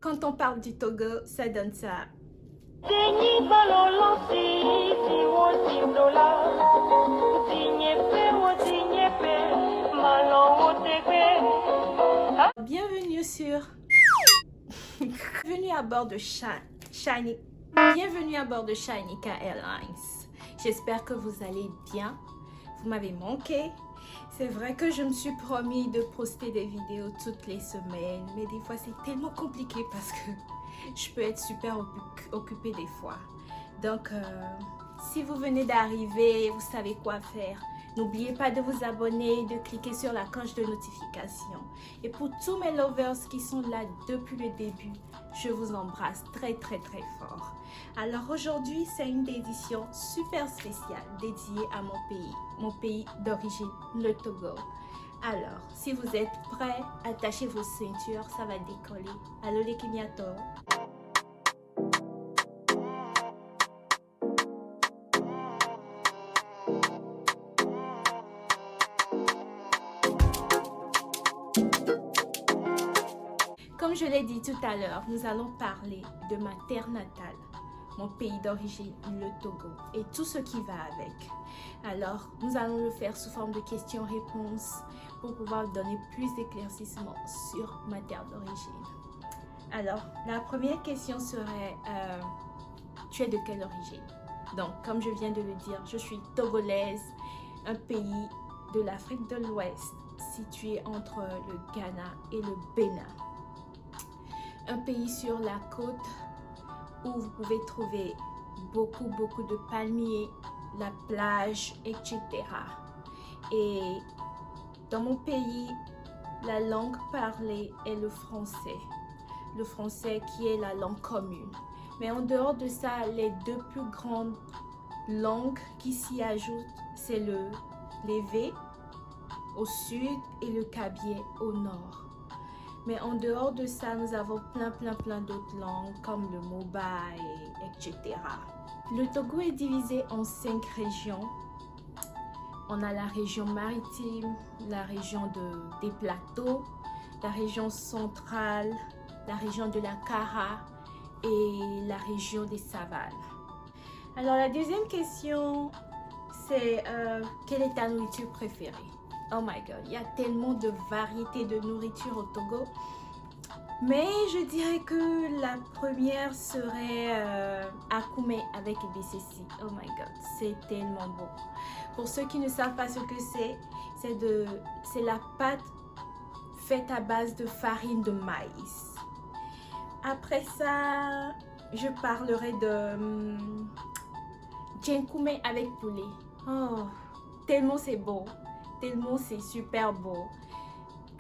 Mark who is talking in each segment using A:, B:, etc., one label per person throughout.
A: Quand on parle du Togo, ça donne ça. Bienvenue sur... Bienvenue à bord de Shiny... Bienvenue à bord de Shinika Airlines. J'espère que vous allez bien. Vous m'avez manqué. C'est vrai que je me suis promis de poster des vidéos toutes les semaines, mais des fois c'est tellement compliqué parce que je peux être super occupée des fois. Donc, si vous venez d'arriver, vous savez quoi faire. N'oubliez pas de vous abonner, de cliquer sur la cloche de notification. Et pour tous mes lovers qui sont là depuis le début, je vous embrasse très fort. Alors aujourd'hui, c'est une édition super spéciale dédiée à mon pays d'origine, le Togo. Alors, si vous êtes prêts, attachez vos ceintures, ça va décoller. Allô les Kenyato. Comme je l'ai dit tout à l'heure, nous allons parler de ma terre natale, mon pays d'origine, le Togo, et tout ce qui va avec. Alors, nous allons le faire sous forme de questions-réponses pour pouvoir donner plus d'éclaircissements sur ma terre d'origine. Alors, la première question serait, tu es de quelle origine? Donc, comme je viens de le dire, je suis togolaise, un pays de l'Afrique de l'Ouest, situé entre le Ghana et le Bénin. Un pays sur la côte où vous pouvez trouver beaucoup de palmiers, la plage, etc. Et dans mon pays, la langue parlée est le français. Le français qui est la langue commune. Mais en dehors de ça, les deux plus grandes langues qui s'y ajoutent, c'est le l'Ewe au sud et le Kabye au nord. Mais en dehors de ça, nous avons plein d'autres langues comme le Moba, etc. Le Togo est divisé en 5 régions. On a la région maritime, la région des plateaux, la région centrale, la région de la Kara et la région des savanes. Alors la deuxième question, c'est quelle est ta nourriture préférée? Oh my god, il y a tellement de variétés de nourriture au Togo. Mais je dirais que la première serait Akoumé avec BCC. Oh my god, c'est tellement bon. Pour ceux qui ne savent pas ce que c'est la pâte faite à base de farine de maïs. Après ça, je parlerai de Djenkoumé avec poulet. Oh, tellement c'est beau. Tellement c'est super beau.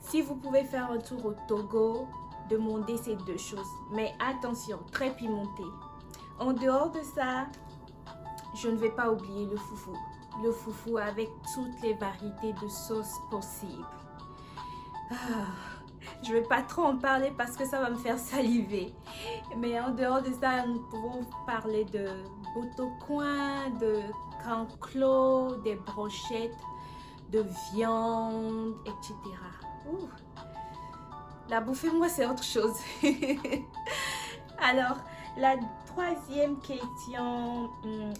A: Si vous pouvez faire un tour au Togo, demandez ces deux choses. Mais attention, très pimenté. En dehors de ça, je ne vais pas oublier le foufou. Le foufou avec toutes les variétés de sauces possibles. Je ne vais pas trop en parler parce que ça va me faire saliver. Mais en dehors de ça, nous pouvons parler de botocoin, de canclo, des brochettes, de viande, etc. Ouh. La bouffe, moi, c'est autre chose. Alors, la troisième question,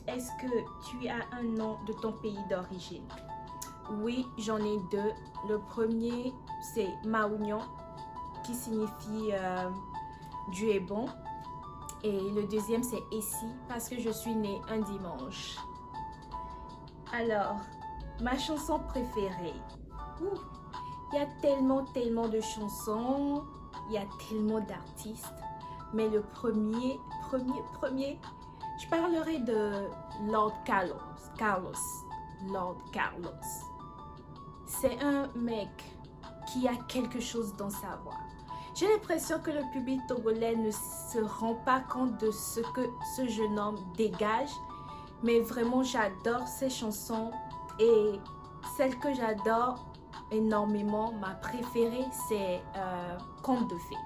A: est-ce que tu as un nom de ton pays d'origine? Oui, j'en ai deux. Le premier, c'est Maounion, qui signifie Dieu est bon. Et le deuxième, c'est Essi, parce que je suis née un dimanche. Alors, ma chanson préférée. Il y a tellement de chansons, il y a tellement d'artistes. Mais le premier, je parlerai de Lord Carlos. Lord Carlos. C'est un mec qui a quelque chose dans sa voix. J'ai l'impression que le public togolais ne se rend pas compte de ce que ce jeune homme dégage. Mais vraiment, j'adore ses chansons. Et celle que j'adore énormément, ma préférée, c'est Conte de fées.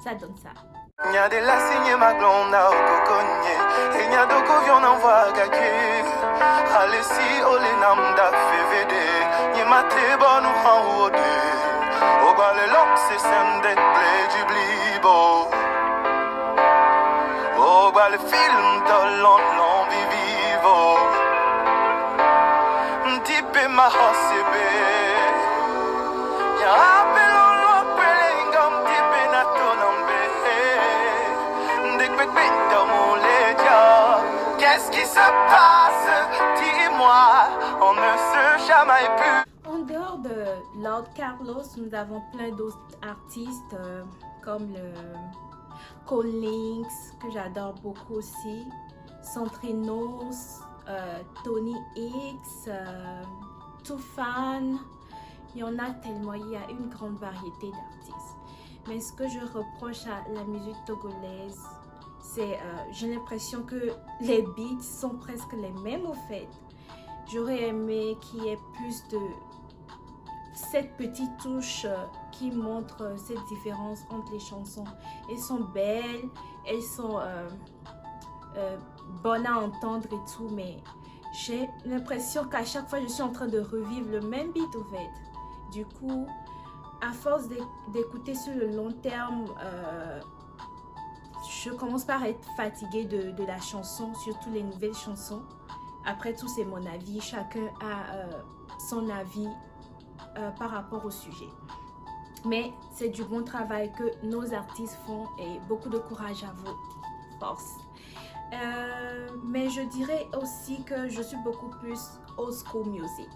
A: Ça donne ça. Nya de la signe ma glonda au coconye et nya do kovion envoie gaki alesi ole namda fevede ni mate bonu hawode o gale lok se sende ple du blibo
B: le film de l'on vivivo. Tipe ma hosebe. Ya apelon lo pelengam tipe na tonombe. Dek bek dans mon lédia. Qu'est-ce qui se passe? Dis-moi, on ne se chamaille plus.
A: En dehors de Lord Carlos, nous avons plein d'autres artistes comme le Colinx, que j'adore beaucoup aussi, Centrinos, Tony X, Toufan. Il y en a tellement, il y a une grande variété d'artistes. Mais ce que je reproche à la musique togolaise, c'est j'ai l'impression que les beats sont presque les mêmes au fait. J'aurais aimé qu'il y ait plus de cette petite touche qui montre cette différence entre les chansons. Elles sont belles, elles sont bonnes à entendre et tout, mais j'ai l'impression qu'à chaque fois je suis en train de revivre le même beat au fait. Du coup, à force d'écouter sur le long terme, je commence par être fatiguée de la chanson, surtout les nouvelles chansons. Après tout, c'est mon avis. Chacun a son avis par rapport au sujet. Mais c'est du bon travail que nos artistes font et beaucoup de courage à vous. Force. Mais je dirais aussi que je suis beaucoup plus old school music.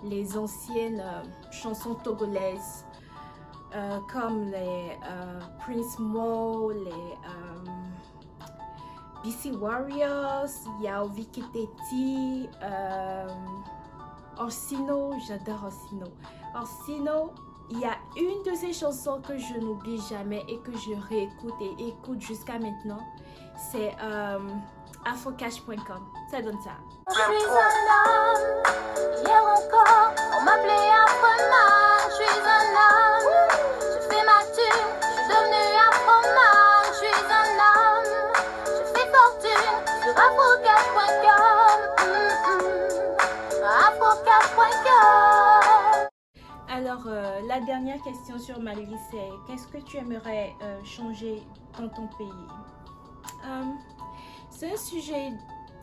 A: Les anciennes chansons togolaises comme les Prince Mo, les BC Warriors, Yao Vikiteti, Orsino, j'adore Orsino. Orsino, il y a une de ces chansons que je n'oublie jamais et que je réécoute et écoute jusqu'à maintenant. C'est afrocash.com. Ça donne ça.
C: Je suis un homme, hier encore, on m'appelait Afroman. Je suis un homme, je fais ma thune, je suis devenu Afroman. Je suis un homme, je fais fortune sur afrocash.com. Afrocash.com.
A: Alors, la dernière question sur ma liste, c'est qu'est-ce que tu aimerais changer dans ton pays? C'est un sujet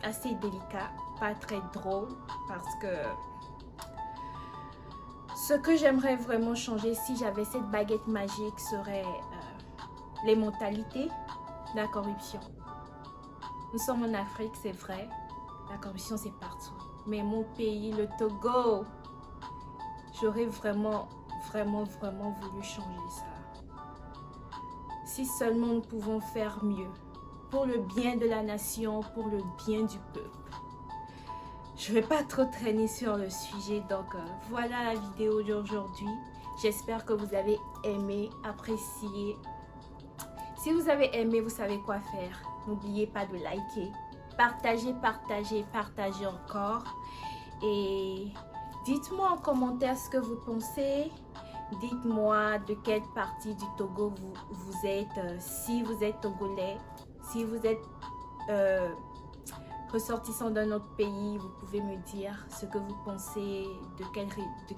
A: assez délicat, pas très drôle, parce que ce que j'aimerais vraiment changer si j'avais cette baguette magique serait les mentalités, la corruption. Nous sommes en Afrique, c'est vrai, la corruption c'est partout. Mais mon pays, le Togo, j'aurais vraiment voulu changer ça. Si seulement nous pouvons faire mieux. Pour le bien de la nation, pour le bien du peuple. Je ne vais pas trop traîner sur le sujet, donc voilà la vidéo d'aujourd'hui. J'espère que vous avez aimé, apprécié. Si vous avez aimé, vous savez quoi faire. N'oubliez pas de liker, partagez encore. Et dites-moi en commentaire ce que vous pensez. Dites-moi de quelle partie du Togo vous êtes, si vous êtes togolais. Si vous êtes ressortissant d'un autre pays, vous pouvez me dire ce que vous pensez, de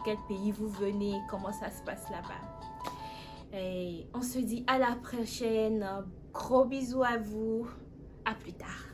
A: quel pays vous venez, comment ça se passe là-bas. Et on se dit à la prochaine. Gros bisous à vous. À plus tard.